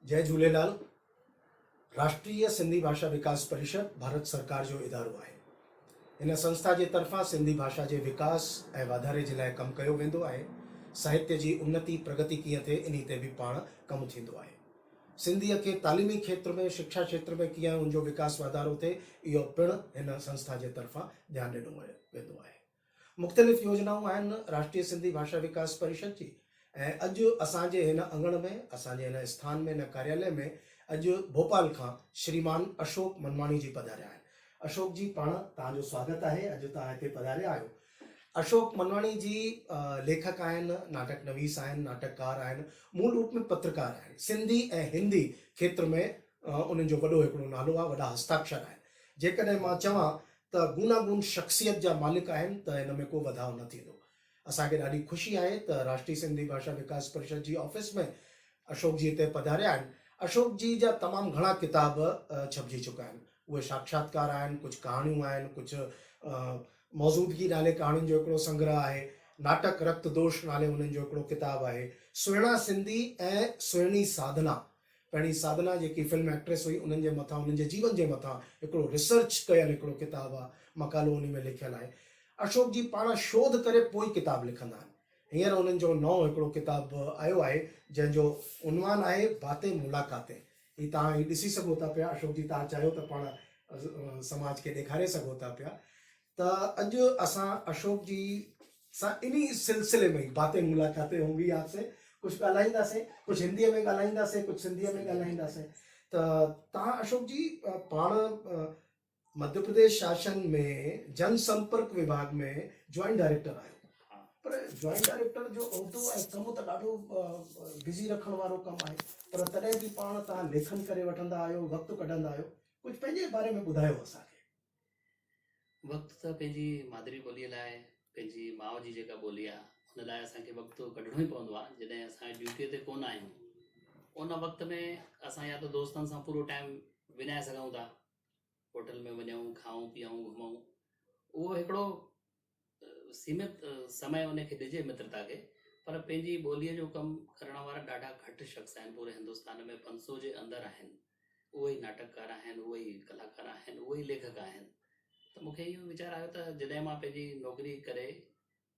जय झूलेलाल। राष्ट्रीय सिंधी भाषा विकास परिषद भारत सरकार जो इदारो आहे। इन संस्था जे तरफ़ां सिंधी भाषा जे विकास ऐं वाधारे जे लाइ कमु कयो वेंदो आहे। साहित्य जी उन्नति प्रगति कीअं थिए इन ते बि पाण कमु थींदो आहे। सिंधीअ खे तालीमी क्षेत्र में, शिक्षा क्षेत्र में कीअं उनजो विकास वाधारो थिए, इहो पिणु हिन संस्था जे तरफ़ां ध्यानु ॾिनो वेंदो आहे। मुख़्तलिफ़ योजनाऊं आहिनि राष्ट्रीय सिंधी भाषा विकास परिषद जी। ऐं अॼु असांजे हिन अंगण में, असांजे हिन स्थान में, हिन कार्यालय में अॼु भोपाल खां श्रीमान अशोक मनवाणी जी पधारिया आहिनि। अशोक जी, पाण तव्हांजो स्वागत आहे। अॼु तव्हां हिते पधारिया आहियो। अशोक मनवाणी जी लेखक आहिनि, नाटक नवीस आहिनि, नाटककार आहिनि, मूल रूप में पत्रकार आहिनि। सिंधी ऐं हिंदी क्षेत्र में उन्हनि जो वॾो हिकिड़ो नालो आहे, वॾा हस्ताक्षर आहिनि। जेकॾहिं मां चवां त गूनागून शख़्सियत जा मालिक आहिनि त हिन में को वधाउ न थींदो। असांखे ॾाढी ख़ुशी आहे त राष्ट्रीय सिंधी भाषा विकास परिषद जी ऑफिस में अशोक जी हिते पधारिया आहिनि। अशोक जी जा तमामु घणा किताब छपजी चुका आहिनि। उहे साक्षात्कार आहिनि, कुझु कहाणियूं आहिनि, कुझु मौजूदगी नाले कहाणियुनि जो हिकिड़ो संग्रह आहे। नाटक रक्त दोष नाले उन्हनि जो हिकिड़ो किताबु आहे। सुहिणा सिंधी ऐं सुहिणी साधना, पहिरीं साधना जेकी फिल्म एक्ट्रेस हुई, उन्हनि जे मथां, उन्हनि जे जीवन जे मथां हिकिड़ो रिसर्च कयल हिकिड़ो किताबु आहे, मकालो उन में लिखियलु आहे। अशोक जी पाण शोध करे पोइ किताबु लिखंदा आहिनि। हींअर उन्हनि जो नओं हिकिड़ो किताबु आयो आहे जंहिंजो उनवान आहे बाते मुलाक़ाते। ही तव्हां ही ॾिसी सघो था पिया। अशोक जी, तव्हां चाहियो त पाण समाज खे ॾेखारे सघो था पिया। त अॼु असां अशोक जी सां इन्ही सिलसिले में बातें मुलाक़ातें होंगी आपसे कुछ ॻाल्हाईंदासीं, कुछ हिंदीअ में ॻाल्हाईंदासीं, कुछ सिंधीअ में ॻाल्हाईंदासीं। त तव्हां अशोक जी पाण मध्य प्रदेश शासन में जनसंपर्क विभाग में ज्वाइंट डायरेक्टर आहियो। पर ज्वाइंट डायरेक्टर जो उहिदो ऐं कमु त ॾाढो बिज़ी रखण वारो कमु आहे, पर तॾहिं बि पाण तव्हां लेखन करे वठंदा आहियो, वक़्तु कढंदा आहियो। कुझु पंहिंजे बारे में ॿुधायो असांखे। वक़्तु त पंहिंजी मादिरी ॿोलीअ लाइ, पंहिंजी माउ जी जेका ॿोली आहे उन लाइ असांखे वक़्तु कढणो ई पवंदो आहे। जॾहिं असां ड्यूटीअ ते कोन आहियूं उन वक़्त में असां या त दोस्तनि सां पूरो टाइम विञाए सघूं था, होटल में वञूं, खाऊं पीऊं, घुमूं। उहो हिकिड़ो सीमित समय उनखे ॾिजे मित्रता खे। पर पंहिंजी ॿोलीअ जो कमु करण वारा ॾाढा घटि शख़्स आहिनि पूरे हिंदुस्तान में। 500 जे अंदरि आहिनि। उहे ई नाटककार आहिनि, उहे ई कलाकार आहिनि, उहे ई लेखक आहिनि। त मूंखे इहो वीचार आयो त जॾहिं मां पंहिंजी नौकिरी करे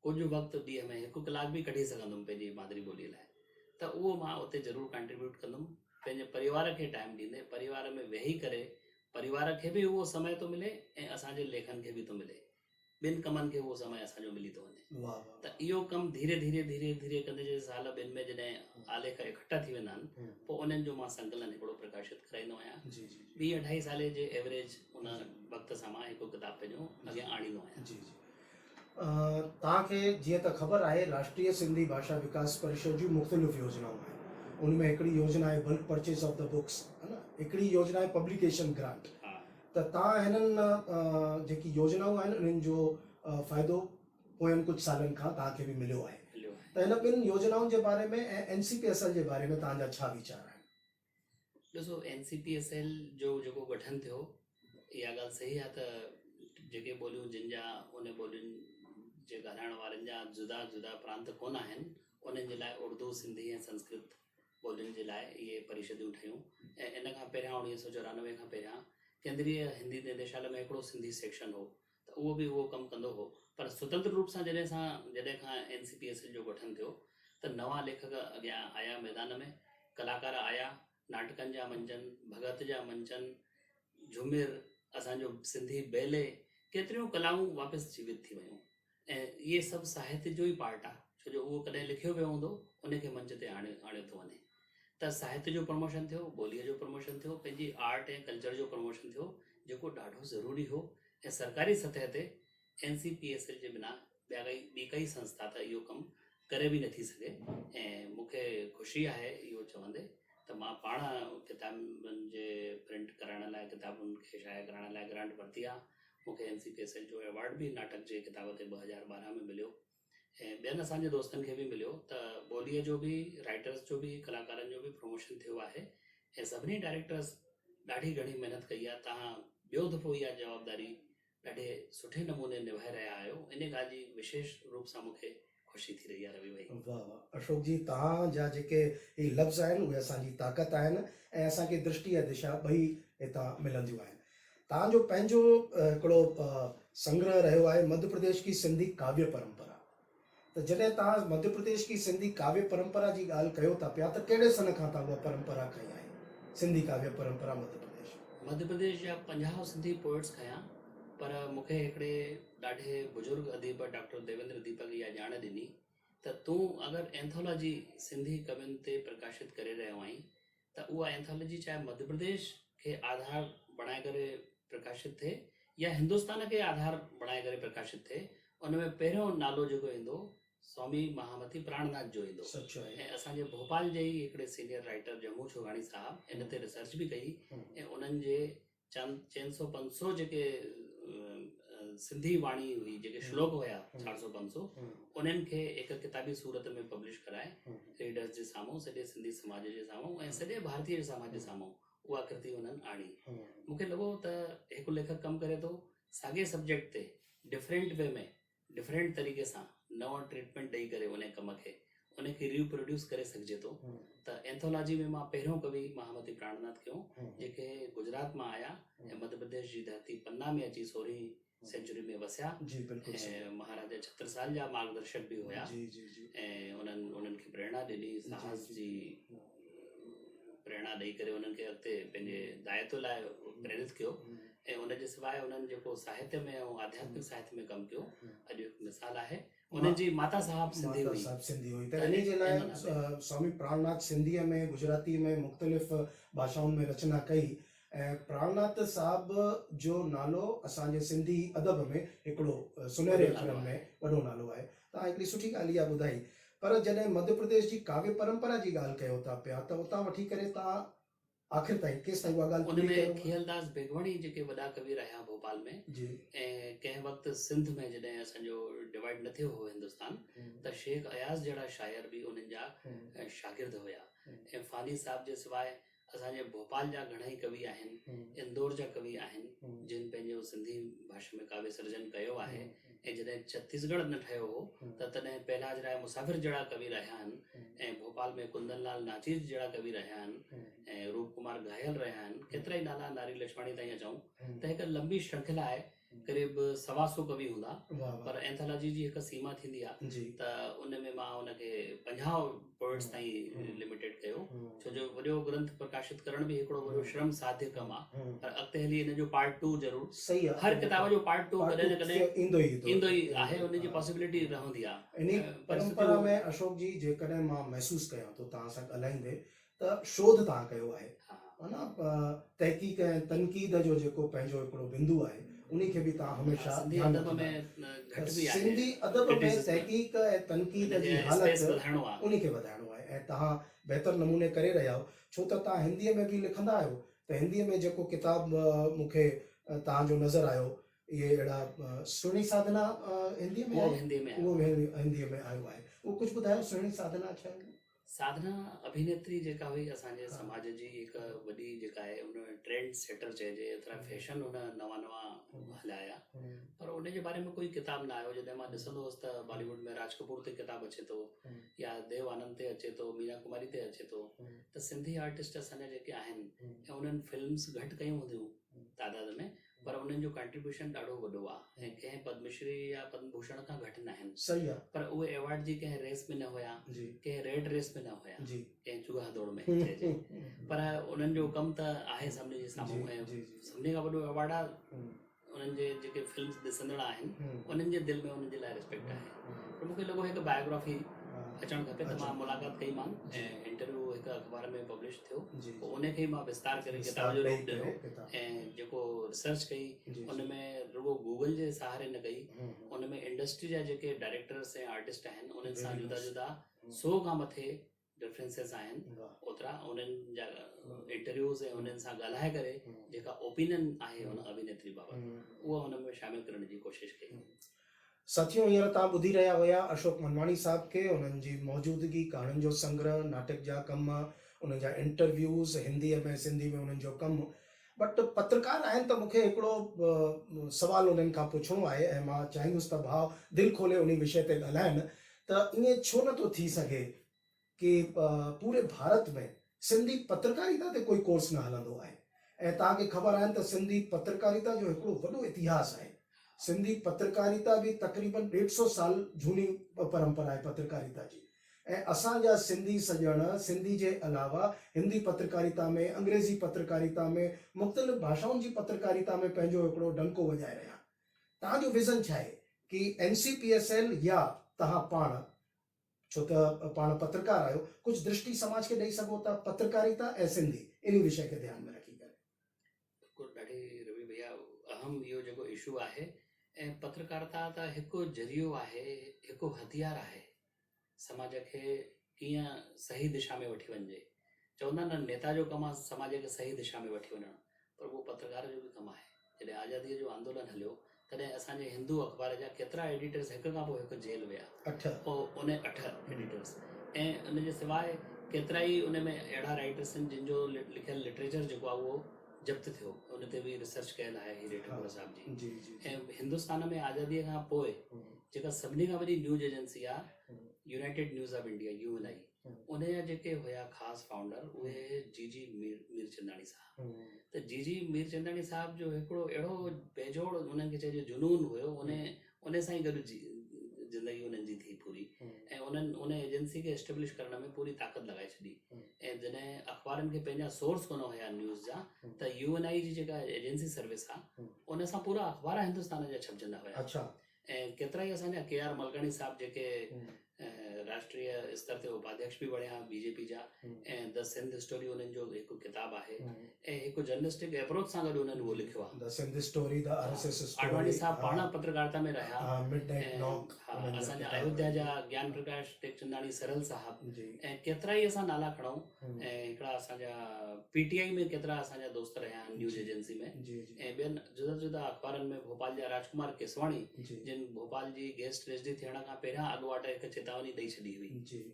कुझु वक़्तु ॾींहं में 1 कलाक बि कढी सघंदुमि पंहिंजी मादिरी ॿोलीअ लाइ, त उहो मां उते ज़रूरु कंट्रीब्यूट कंदुमि। पंहिंजे परिवार खे टाइम ॾींदे, परिवार में वेही करे, परिवार खे बि उहो समय थो मिले ऐं असांजे लेखन खे बि थो मिले। ॿिनि कमनि खे उहो समय असांजो मिली थो वञे। वाह त इहो कमु धीरे धीरे धीरे धीरे कंदे जे साल ॿिनि में जॾहिं आलेख इकट्ठा थी वेंदा आहिनि, पोइ उन्हनि जो मां संकलन हिकिड़ो प्रकाशित कराईंदो आहियां। जी जी 2-2.5 साले जे एवरेज उन वक़्त सां मां हिकु किताबु पंहिंजो अॻियां आणींदो आहियां। जी जी। तव्हांखे जीअं त ख़बर आहे, राष्ट्रीय सिंधी भाषा विकास परिषद जूं मुख़्तलिफ़ योजनाऊं आहिनि। उनमें हिकिड़ी योजना आहे bulk purchase of the books, है न। हिकिड़ी योजना आहे पब्लिकेशन ग्रांट। त तव्हां हिननि जेकी योजनाऊं आहिनि उन्हनि जो फ़ाइदो पोयनि कुझु सालनि खां तव्हांखे बि मिलियो आहे। त हिन ॿिनि योजनाउनि जे बारे में ऐं NCPSL जे बारे में तव्हांजा छा वीचार आहिनि? ॾिसो, NCPSL जो जेको गठन थियो, इहा ॻाल्हि सही आहे त जेके ॿोलियूं जिन जा उन ॿोलियुनि जे ॻाल्हाइण वारनि जा जुदा जुदा प्रांत कोन आहिनि, उन्हनि जे लाइ उर्दू, सिंधी ऐं संस्कृत ॿोलियुनि जे लाइ इहे परिषदियूं ठहियूं। ऐं इन खां पहिरियां 1994 खां पहिरियां केंद्रीय हिंदी निदेशालय में हिकिड़ो सिंधी सेक्शन हो, त उहो बि उहो कमु कंदो हो। पर स्वतंत्र रूप सां जॾहिं खां NCPSL जो गठन थियो त नवां लेखक अॻियां आया मैदान में, कलाकार आया, नाटकनि जा मंचन, भगत जा मंचन, झूमिर, असांजो सिंधी बेले, केतिरियूं कलाऊं वापसि जीवित थी वियूं। ऐं इहे सभु साहित्य जो ई पार्ट आहे, छो जो उहो कॾहिं लिखियो वियो हूंदो, उनखे मंच ते आणियो थो वञे। त साहित्य जो प्रमोशन थियो, ॿोलीअ जो प्रमोशन थियो, पंहिंजी आर्ट ऐं कल्चर जो प्रमोशन थियो, जेको ॾाढो ज़रूरी हो। ऐं सरकारी सतह ते NCPSL जे बिना ॿी काई संस्था त इहो कमु करे बि नथी सघे। ऐं मूंखे ख़ुशी आहे इहो चवंदे त मां पाण किताबनि जे प्रिंट करण लाइ, किताबुनि खे शाया करण लाइ ग्रांट वरिती आहे। मूंखे NCPSL जो अवॉर्ड बि नाटक जे किताब ते 2012 में मिलियो। ऐं ॿियनि असांजे दोस्तनि खे बि मिलियो। त ॿोलीअ जो बि, राइटर्स जो बि, कलाकारनि जो बि प्रमोशन थियो आहे। ऐं सभिनी डायरेक्टर्स ॾाढी घणी महिनत कई आहे। तव्हां ॿियो दफ़ो इहा जवाबदारी ॾाढे सुठे नमूने निभाए रहिया आहियो। इन ॻाल्हि जी विशेष रूप सां मूंखे ख़ुशी थी रही आहे रवि भाई। वाह वाह अशोक जी, तव्हांजा जेके ही लफ़्ज़ आहिनि उहे असांजी ताक़त आहिनि ऐं असांखे दृष्टि ऐं दिशा ॿई हितां मिलंदियूं आहिनि। तव्हांजो पंहिंजो हिकिड़ो संग्रह रहियो आहे मध्य प्रदेश की सिंधी काव्य परंपरा। त जॾहिं तव्हां मध्य प्रदेश की सिंधी काव्य परंपरा जी ॻाल्हि कयो था पिया त कहिड़े सन खां तव्हां उहा परंपरा खई आहे, सिंधी काव्य परंपरा मध्य प्रदेश जा 50 सिंधी पोइट्स खयां, पर मूंखे हिकिड़े ॾाढे बुज़ुर्ग अदीब डॉक्टर देवेंद्र दीपक इहा ॼाण ॾिनी त तूं अगरि एंथोलॉजी सिंधी कवियुनि ते प्रकाशित करे रहियो आहीं त उहा एंथोलॉजी चाहे मध्य प्रदेश खे आधार बणाए करे प्रकाशित थिए या हिंदुस्तान खे आधार बणाए करे प्रकाशित थिए, उन में पहिरियों नालो जेको ईंदो स्वामी महामती प्राणनाथ जो ईंदो। सच आहे। ऐं असांजे भोपाल जे ई हिकिड़े सीनियर राइटर जम्मू छोगाणी साहब इन ते रिसर्च बि कई ऐं उन्हनि जे 400-500 जेके सिंधी वाणी हुई, जेके श्लोक हुया 400-500, उन्हनि खे हिकु किताबी सूरत में पब्लिश कराए रीडर्स जे साम्हूं, सॼे सिंधी समाज जे साम्हूं ऐं सॼे भारतीय समाज जे साम्हूं उहा कृति उन्हनि आणी। मूंखे लॻो त हिकु लेखक कमु करे थो साॻे सब्जेक्ट ते डिफरेंट वे में, डिफरेंट तरीक़े सां नओं ट्रीटमेंट ॾेई करे उन कम खे उनखे रिप्रोड्यूस करे सघिजे थो। त एंथोलॉजी में मां पहिरियों कवि महामती प्राणनाथ कयो, जेके गुजरात मां आया ऐं मध्य प्रदेश जी धरती पन्ना में अची 16वीं सेंचुरी में वसिया ऐं महाराजा छत्रसाल जा मार्गदर्शक बि हुया ऐं उन्हनि खे प्रेरणा ॾिनी, साहस जी प्रेरणा ॾेई करे उन्हनि खे अॻिते पंहिंजे दायित्व लाइ प्रेरित कयो। ऐं उनजे सवाइ उन्हनि जेको साहित्य में ऐं आध्यात्मिक साहित्य में कमु कयो, अॼु हिकु मिसाल आहे। उन्हनि जी माता साहब सिंधी हुई। त इन जे लाइ स्वामी प्राणनाथ सिंधीअ में, गुजराती में, मुख़्तलिफ़ भाषाउनि में रचना कई ऐं प्राणनाथ साहब जो नालो असांजे सिंधी अदब में हिकिड़ो सुनहरे अक्षरनि में वॾो नालो आहे। तव्हां हिकिड़ी सुठी ॻाल्हि इहा ॿुधाई। पर जॾहिं मध्य प्रदेश जी काव्य परंपरा जी ॻाल्हि कयो था पिया त उतां वठी करे तव्हां आख़िर ताईं केसि ताईं उहा ॻाल्हि पूरी कयो? खियलदास बेगवणी जेके वॾा कवि रहिया भोपाल में ऐं कंहिं वक़्तु सिंध में जॾहिं असांजो डिवाइड न थियो हो हिंदुस्तान, त शेख अयाज़ जहिड़ा शाइर बि उन्हनि जा शागिर्द हुया। ऐं फ़ानी साहब जे सवाइ असांजे भोपाल जा घणेई कवि आहिनि, इंदौर जा कवि आहिनि जिन पंहिंजो सिंधी भाषा में काव्य सर्जन कयो आहे। ऐं जॾहिं छत्तीसगढ़ न ठहियो हो त तॾहिं पहलाज राय मुसाफ़िर जहिड़ा कवि रहिया आहिनि ऐं भोपाल में कुंदन लाल नाचीर जहिड़ा कवि रहिया आहिनि ऐं रूप कुमार घायल रहिया आहिनि, केतिरा ई नाला नारी लक्ष्मणी ताईं अचूं त हिकु लंबी श्रृंखला आहे। क़रीब 125 कवि हूंदा, पर एंथोलॉजी जी हिकु सीमा थींदी आहे त उन में मां उनखे 50 पोइट्स ताईं लिमिटेड कयो, छो जो वॾो ग्रंथ प्रकाशित करण बि हिकिड़ो वॾो श्रम साध्य कमु आहे। पर अॻिते हली इन जो पार्ट 2 ज़रूरु, सही आहे, हर किताब जो पार्ट 2 कॾहिं न कॾहिं ईंदो ई आहे, उनजी पॉसिबिलिटी रहंदी आहे। इन परंपरा में अशोक जी जेकॾहिं मां महसूसु कयां थो तव्हां सां ॻाल्हाईंदे त शोध तव्हां कयो आहे, है न, तहक़ीक़ ऐं तनक़ीद जो जेको पंहिंजो हिकिड़ो बिंदु आहे उन्ही खे बि तव्हां हमेशा सिंधी अदब में तहक़ीक़ ऐं तनक़ीद जी हालत उन्ही खे वधाइणो आहे ऐं तव्हां बहितर नमूने करे रहिया आहियो। छो त तव्हां हिंदीअ में बि लिखंदा आहियो, त हिंदीअ में जेको किताब मूंखे तव्हांजो नज़र आयो, इहे अहिड़ा सुहिणी साधना हिंदीअ में, उहो हिंदीअ में आयो आहे, उहो कुझु ॿुधायो सुहिणी साधना छा आहे? साधना अभिनेत्री जेका हुई असांजे समाज जी हिकु वॾी जेका आहे, उन ट्रेंड सेटर चइजे, एतिरा फैशन उन नवां हलाया, पर उन जे बारे में कोई किताब न आयो। जॾहिं मां ॾिसंदो हुउसि त बॉलीवुड में राज कपूर ते किताब अचे थो या देव आनंद ते अचे थो, मीना कुमारी ते अचे थो, त सिंधी आर्टिस्ट असांजा जेके आहिनि ऐं उन्हनि फिल्म्स घटि कयूं हूंदियूं तादाद में, पर उन्हनि जो कंट्रीब्यूशन ॾाढो वॾो आहे ऐं कंहिं पद्मश्री या पद्म भूषण खां घटि न आहिनि। सही आहे, पर उहे अवार्ड जी कंहिं रेस में न हुया, कंहिं रेड रेस में न हुया, कंहिं चूहा दौड़ में चइजे, पर उन्हनि जो कमु त आहे सभिनी जे साम्हूं ऐं सभिनी खां वॾो अवार्ड आहे। उन्हनि जे जेके फिल्म्स ॾिसंदड़ आहिनि उन्हनि जे दिलि में उन्हनि जे लाइ रिस्पेक्ट आहे। पर मूंखे लॻो हिकु बायोग्राफी अचणु खपे, त मां मुलाक़ात कई मान ऐं इंटरव्यू हिकु अख़बार में पब्लिश थियो, पोइ उनखे ई मां विस्तार करे किताब जो रूप ॾिनो ऐं जेको रिसर्च कई उन में रुगो गूगल जे सहारे न कई, उन में इंडस्ट्री जा जेके डायरेक्टर्स ऐं आर्टिस्ट आहिनि उन्हनि सां जुदा जुदा 100 खां मथे डिफरेंसेस आहिनि, ओतिरा उन्हनि जा इंटरव्यूज़ ऐं उन्हनि सां ॻाल्हाए करे जेका ओपिनियन आहे उन अभिनेत्री बाबति उहा हुन में शामिल करण जी कोशिशि कई। साथियों, हींअर तव्हां ॿुधी रहिया हुया अशोक मनवाणी साहब खे, उन्हनि जी मौजूदगी, कहाणियुनि जो संग्रह, नाटक जा कम, उन्हनि जा इंटरव्यूज़ हिंदीअ में सिंधी में उन्हनि जो कमु। बट पत्रकार आहिनि त मूंखे हिकिड़ो सवाल उन्हनि खां पुछिणो आहे ऐं मां चाहींदुसि त भाउ दिलि खोले उन विषय ते ॻाल्हाइनि त ईअं छो नथो थी सघे कि पूरे भारत में सिंधी पत्रकारिता ते कोई कोर्स न हलंदो आहे। ऐं तव्हांखे ख़बर आहे त सिंधी पत्रकारिता जो हिकिड़ो वॾो इतिहास आहे। सिंधी पत्रकारिता बि तक़रीबन 150 साल झूनी परंपरा आहे पत्रकारिता जी। ऐं असांजा सिंधी सॼण सिंधी जे अलावा हिंदी पत्रकारिता में, अंग्रेज़ी पत्रकारिता में, मुख़्तलिफ़ भाषाउनि जी पत्रकारिता में पंहिंजो हिकिड़ो डंको वॼाए रहिया। तव्हांजो विज़न छा आहे कि NCPSL या तव्हां पाण, छो त पाण पत्रकार आहियो, कुछ दृष्टि समाज खे ॾेई सघो था पत्रकारिता ऐं सिंधी इन विषय खे ध्यान में रखी करे? बिल्कुलु ॾाढी रवि भैया अहम इहो जेको इशू आहे। ऐं पत्रकारिता त हिकु ज़रियो आहे, हिकु हथियार आहे समाज खे कीअं सही दिशा में वठी वञिजे। चवंदा न नेता जो कमु आहे समाज खे सही दिशा में वठी वञणु, पर उहो पत्रकार जो बि कमु आहे। जॾहिं आज़ादीअ जो आंदोलन हलियो तॾहिं असांजे हिंदू अख़बार जा केतिरा एडिटर्स हिक खां पोइ हिकु जेल विया। 8 उन 8 एडिटर्स ऐं उनजे सवाइ केतिरा ई उन में अहिड़ा राइटर्स आहिनि जिन जो लिखियलु लिटरेचर जेको आहे उहो जप्त थियो। उन ते बि रिसर्च कयल आहे हीरे ठाकुर साहब जी। ऐं हिंदुस्तान में आज़ादीअ खां पोइ जेका सभिनी खां वॾी न्यूज़ एजेंसी आहे United news of India UNI, उन जा जेके हुया ख़ासि फाउंडर उहे जीजी मीरचंदानी साहब। त जीजी मीरचंदानी साहब जो हिकिड़ो अहिड़ो बेजोड़ उन्हनि खे चइजे जुनून हुयो, उन सां ई गॾु ज़िंदगी उन्हनि जी थी पूरी। ऐं उन्हनि उन एजेंसी खे एस्टेब्लिश करण में पूरी ताक़त लॻाए छॾी। ऐं जॾहिं अख़बारनि खे पंहिंजा सोर्स कोन हुया न्यूज़ जा, त UNI जी जेका एजेंसी सर्विस आहे उन सां पूरा अख़बार हिंदुस्तान जा छपजंदा हुया। अच्छा। ऐं केतिरा ई असांजा KR मलकाणी साहब जेके राष्ट्रीय स्तर ते उपाध्यक्ष बि बणिया BJP जा। ऐं द सिंध स्टोरी उन्हनि जो हिकु किताबु आहे ऐं हिकु जर्नलिस्टिक अप्रोच सां गॾु उन्हनि उहो लिखियो आहे। The Sindh story, the RSS story. Advani साहब पाण पत्रकारिता में रहिया। Midnight knock. असांजा अयोध्या जा ज्ञान प्रकाश टेकचंदानी सरल साहब। ऐं केतिरा ई असां नाला खणूं। ऐं हिकिड़ा असांजा PTI में केतिरा असांजा दोस्त रहिया आहिनि न्यूज़ एजेंसी में। ऐं ॿियनि जुदा जुदा अख़बारनि में भोपाल जा राजकुमार केसवाणी जिन भोपाल जी गेस्ट रेजिडेंट थियण खां पहिरियां अॻुवाट हिकु चेतावनी ॾेई छॾी हुई।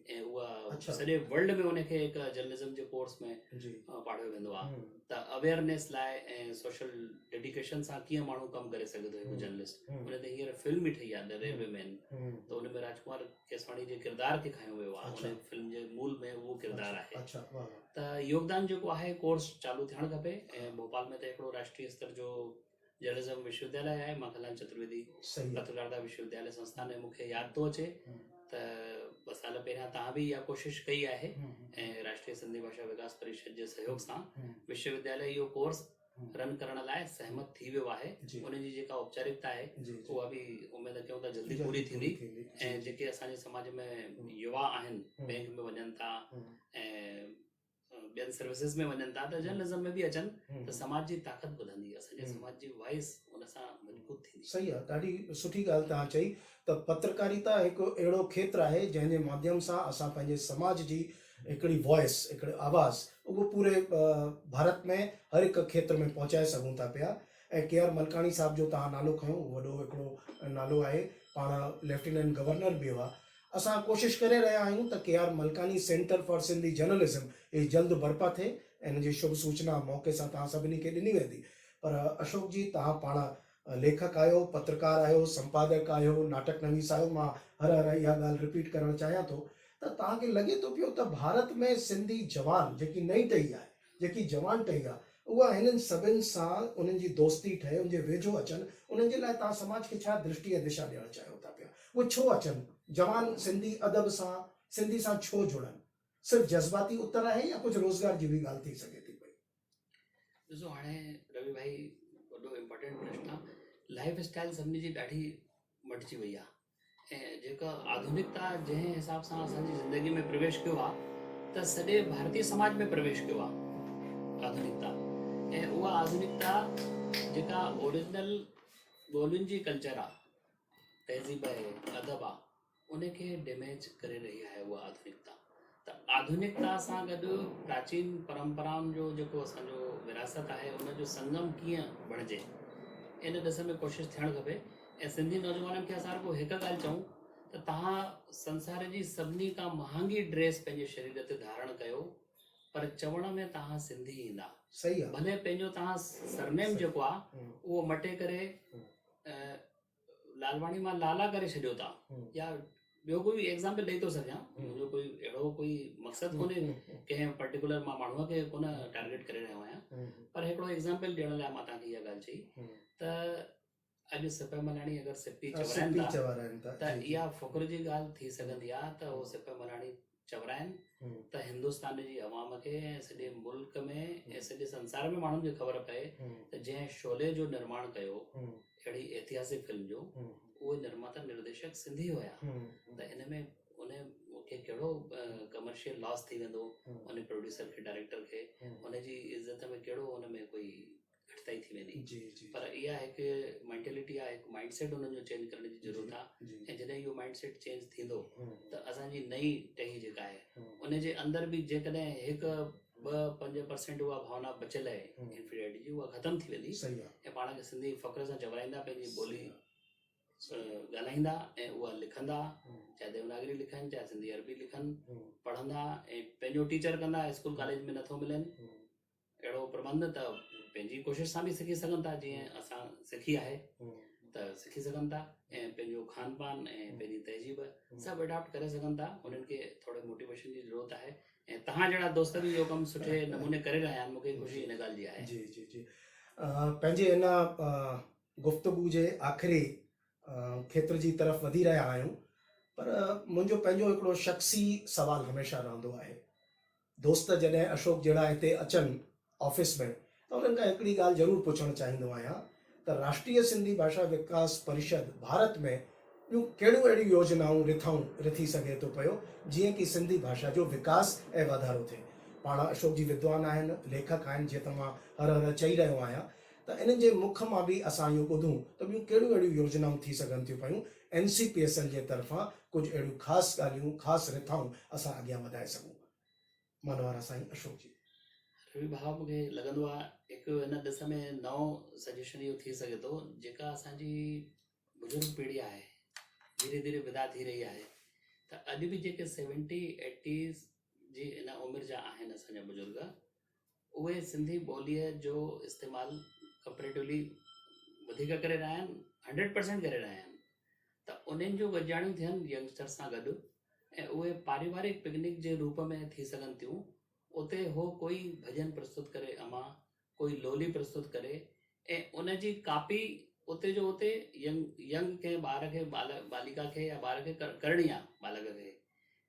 ऐं उहा सॼे वर्ल्ड में उनखे हिकु जर्नलिज्म जे कोर्स में पढ़ायो वेंदो आहे त अवेयरनेस लाइ ऐं सोशल डेडिकेशन सां कीअं माण्हू कमु करे सघे थो हिकु जर्नलिस्ट। उन ते हींअर फिल्म बि ठही आहे द रेलवे मैन। त उन में राजकुमार केसवाणी जे किरदार खे खयो वियो आहे। उन फिल्म जे मूल में उहो किरदार आहे। त योगदान जेको आहे कोर्स चालू थियणु खपे। ऐं भोपाल में त हिकिड़ो राष्ट्रीय स्तर जो जर्नलिज्म विश्वविद्यालय आहे, माखनलाल चतुर्वेदी पत्रकारिता विश्वविद्यालय संस्थान में। मूंखे यादि थो अचे त 2 साल पहिरियां तव्हां बि इहा कोशिशि कई आहे ऐं राष्ट्रीय सिंधी भाषा विकास परिषद जे सहयोग सां विश्वविद्यालय इहो कोर्स रन करण लाइ सहमत थी वियो आहे। उनजी जेका औपचारिकता आहे उहा बि उमेद कयूं था जल्दी पूरी थींदी। ऐं जेके असांजे समाज में युवा आहिनि बैंक में वञनि था ऐं ॿियनि सर्विसिस में वञनि था त जर्नलिज्म में बि अचनि त समाज जी ताक़त वधंदी, असांजे समाज जी वॉइस उन सां मजबूत थींदी। सही आहे, ॾाढी सुठी ॻाल्हि तव्हां चई त पत्रकारिता हिकु अहिड़ो खेत्र आहे जंहिंजे माध्यम सां असां पंहिंजे समाज जी हिकिड़ी वॉइस, हिकिड़ो आवाज़ उहो पूरे भारत में हर हिकु खेत्र में पहुचाए सघूं था पिया। ऐं KR मलकाणी साहब जो तव्हां नालो खयो, वॾो हिकिड़ो नालो आहे, पाण लेफ्टिनेंट गवर्नर बि हुआ। असां कोशिशि करे रहिया आहियूं त KR Malkani centre for Sindhi journalism इहे जल्द बर्पा थिए ऐं हिन जी शुभ सूचना मौक़े सां तव्हां सभिनी खे ॾिनी वेंदी। पर अशोक जी, तव्हां पाण लेखक आहियो, पत्रकार आहियो, संपादक आहियो, नाटक नवीस आहियो। मां हर इहा ॻाल्हि रिपीट करणु चाहियां थो त तव्हांखे लॻे थो पियो त भारत में सिंधी जवान जेकी नई टही आहे, जेकी जवान टही आहे, उहा हिननि सभिनि सां उन्हनि जी दोस्ती ठहे, उनजे वेझो अचनि, उन्हनि जे लाइ तव्हां समाज खे छा दृष्टि ऐं दिशा ॾियणु चाहियो था पिया? उहे छो अचनि? जवान सिंधी अदब सां, सिंधी सां छो जुड़नि? सिर्फ़ु जज़्बाती उत्तर आहे या कुझु रोज़गार जी बि ॻाल्हि थी सघे थी पई? ॾिसो, हाणे रवि भाई वॾो इम्पोर्टेंट प्रश्न आहे। लाइफ स्टाइल सभिनी जी ॾाढी मटिजी वई आहे। ऐं जेका आधुनिकता जंहिं हिसाब सां असांजी ज़िंदगी में प्रवेश कयो आहे त सॼे भारतीय समाज में प्रवेश कयो आहे आधुनिकता। ऐं उहा आधुनिकता जेका ओरिजिनल ॿोलियुनि जी कल्चर आहे, तहज़ीब आहे, अदब आहे, उनखे डैमेज करे रही आहे उहा आधुनिकता। त आधुनिकता सां गॾु प्राचीन परंपराउनि जो जेको असांजो विरासत आहे उनजो संगम कीअं बणिजे, इन ॾिस में कोशिशि थियणु खपे। ऐं सिंधी नौजवाननि खे असां रुॻो हिकु ॻाल्हि चऊं त तव्हां संसार जी सभिनी खां महांगी ड्रेस पंहिंजे शरीर ते धारण कयो, पर चवण में तव्हां सिंधी ईंदा। सही आहे। भले पंहिंजो तव्हां सरनेम जेको आहे उहो मटे करे लालवाणी मां लाला करे छॾियो था, या ॿियो कोई एग्ज़ाम्पल ॾेई थो सघां, मुंहिंजो कोई अहिड़ो कोई मक़सदु कोन्हे कंहिं पर्टिकुलर मां माण्हूअ खे कोन टारगेट करे रहियो आहियां, पर हिकिड़ो एग्ज़ाम्पल ॾियण लाइ मां तव्हांखे इहा ॻाल्हि चई त अॼु सिपह मलाणी अगरि सिपी चवराइनि था त इहा फ़ुख़्र जी ॻाल्हि थी सघंदी आहे त उहो सिपह मलाणी चवराइनि त हिंदुस्तान जी अवाम खे ऐं सॼे मुल्क में ऐं सॼे संसार में माण्हुनि खे ख़बर पए त जंहिं शोले जो निर्माण कयो अहिड़ी ऐतिहासिक फिल्म जो, उहे निर्माता निर्देशक सिंधी हुया, त इन में उन खे कहिड़ो कमर्शियल लॉस थी वेंदो उन प्रोड्यूसर खे, डायरेक्टर खे, उनजी इज़त में कहिड़ो उन में कोई घटिताई थी वेंदी। पर इहा हिकु मेंटेलिटी आहे, हिकु माइंड सेट उन्हनि जो चेंज करण जी ज़रूरत आहे, ऐं जॾहिं इहो माइंड सेट चेंज थींदो त असांजी नई टही जेका आहे उन जे अंदरि बि जेकॾहिं हिकु 2-5% उहा भावना बचियल आहे इंफीरियरिटी जी, उहा ख़तमु थी वेंदी ऐं पाण खे सिंधी फ़ख्र सां चवराईंदा, पंहिंजी ॿोली ॻाल्हाईंदा ऐं उहा लिखंदा, चाहे देवनागरी लिखनि, चाहे सिंधी अरबी लिखनि, पढ़ंदा ऐं पंहिंजो टीचर कंदा। स्कूल कॉलेज में नथो मिलनि अहिड़ो प्रबंध त पंहिंजी कोशिशि सां बि सिखी सघनि था, जीअं असां सिखी आहे त सिखी सघनि था, ऐं पंहिंजो खान पान ऐं पंहिंजी तहज़ीब सभु अडॉप्ट करे सघनि था। उन्हनि खे थोरे मोटिवेशन जी ज़रूरत आहे, ऐं तव्हां जहिड़ा दोस्त बि इहो कमु सुठे नमूने करे रहिया आहिनि, मूंखे ख़ुशी इन ॻाल्हि जी आहे। जी पंहिंजे इन गुफ़्तगू जे आख़िरी खेत्र जी तरफ़ वधी रहिया आहियूं, पर मुंहिंजो पंहिंजो हिकिड़ो शख़्सी सवाल हमेशह रहंदो आहे, दोस्त जॾहिं अशोक जहिड़ा हिते अचनि ऑफिस में त उन्हनि खां हिकिड़ी ॻाल्हि ज़रूरु पुछणु चाहींदो आहियां त राष्ट्रीय सिंधी भाषा विकास परिषद भारत में ॿियूं कहिड़ियूं अहिड़ियूं योजनाऊं रिथी सघे थो पियो जीअं कि सिंधी भाषा जो विकास ऐं वाधारो थिए। पाण अशोक जी विद्वान आहिनि, लेखक आहिनि, जीअं त मां हर चई रहियो आहियां, त इन्हनि जे मुख मां बि असां इहो ॿुधूं त ॿियूं कहिड़ियूं अहिड़ियूं योजनाऊं थी सघनि थियूं पियूं NCPSL जे तरफ़ां कुझु अहिड़ियूं ख़ासि ॻाल्हियूं, ख़ासि रिथाऊं असां अॻियां वधाए सघूं। मानवारा साईं अशोक जी। रवि भाउ, मूंखे लॻंदो आहे हिकु हिन ॾिस में नओं सजेशन इहो थी सघे थो, जेका असांजी बुज़ुर्ग पीढ़ी आहे धीरे धीरे विदा थी रही आहे, त अॼु बि जेके 70-80 जी इन उमिरि जा आहिनि असांजा बुज़ुर्ग, उहे सिंधी ॿोलीअ जो इस्तेमालु कंपेरेटिवली वधीक करे रहिया आहिनि, 100% करे रहिया आहिनि। त उन्हनि जो गॾिजाणियूं थियनि यंगस्टर सां गॾु, ऐं उहे पारिवारिक पिकनिक जे रूप में थी सघनि थियूं। उते हो कोई भजन प्रस्तुत करे, अमा कोई लोली प्रस्तुत करे, ऐं उनजी कापी उते जो उते यंग के ॿार खे, बालिका खे या ॿार खे करणी आहे, बालक खे,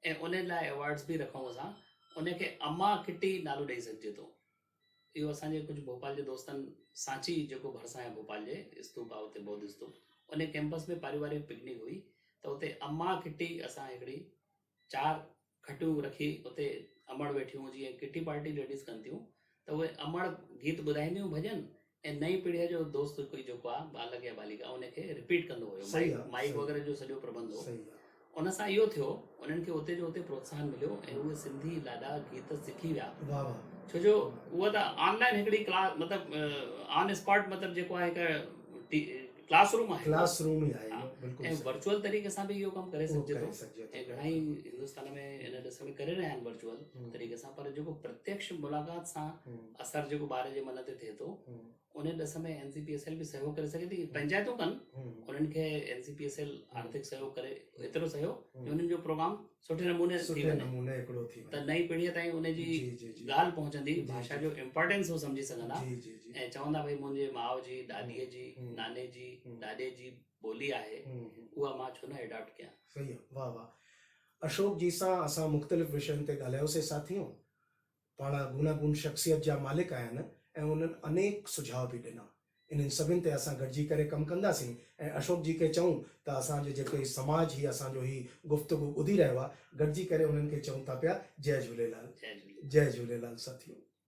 ऐं उन लाइ अवार्ड्स बि रखूं असां। उनखे अम्मा किटी नालो ॾेई सघिजे थो। इहो असांजे कुझु भोपाल जे दोस्तनि, सांची जेको भरिसां आहे भोपाल जे स्तूप आहे, उते बौद्ध स्तूप, उन कैंपस में पारिवारिक पिकनिक हुई, त उते अम्मा किटी असां हिकिड़ी 4 खटियूं रखी उते अमड़ वेठियूं, जीअं किटी पार्टी लेडीज़ कनि थियूं, त उहे अमड़ गीत ॿुधाईंदियूं भॼन, ऐं नई पीढ़ीअ जो दोस्त कोई जेको आहे बालक या बालिका उनखे रिपीट कंदो हुयो, माइक वग़ैरह जो सॼो प्रबंध हो। उन सां इहो थियो, उन्हनि खे उते जो उते प्रोत्साहन मिलियो ऐं उहे सिंधी लाॾा गीत सिखी विया। छो जो उहा त ऑनलाइन हिकिड़ी क्लास, मतिलबु ऑन स्पॉट, मतिलबु जेको आहे हिकु क्लासरूम आहे, क्लासरूम ई आहे, ऐं वर्चुअल तरीक़े सां बि इहो कमु करे सघिजे थो, ऐं घणेई हिंदुस्तान में इन ॾिस में करे रहिया आहिनि वर्चुअल तरीक़े सां। पर जेको प्रत्यक्ष मुलाक़ात सां असरु जेको ॿार जे मन ते थिए थो, उन ॾिस में NCPSL बि सहयोग करे सघे थी। पंचायतूं कनि, उन्हनि खे NCPSL आर्थिक सहयोग करे, एतिरो सहयोग उन्हनि जो प्रोग्राम सुठे नमूने थी वञे, त नई पीढ़ीअ ताईं उनजी ॻाल्हि पहुचंदी, भाषा जो इम्पोर्टेंस हो सम्झी सघंदा, ऐं चवंदा भई मुंहिंजे माउ जी, दादीअ जी, नाने जी, ॾाॾे जी ॿोली आहे, उहा मां छो न एडॉप्ट कयां। सही आहे, वाह वाह। अशोक जी सां असां मुख़्तलिफ़ विषयनि ते ॻाल्हायोसीं साथियों। पाण गूनागून शख़्सियत जा मालिक आहिनि ऐं उन्हनि अनेक सुझाव बि ॾिना। इन्हनि सभिनि ते असां गॾिजी करे कमु कंदासीं, ऐं अशोक जी खे चऊं त असांजे जेके समाज ही असांजो ही गुफ़्तगू ॿुधी रहियो आहे, गॾिजी करे उन्हनि खे चऊं था पिया जय झूलेलाल। जय झूलेलाल। जय झूलेलाल साथियों।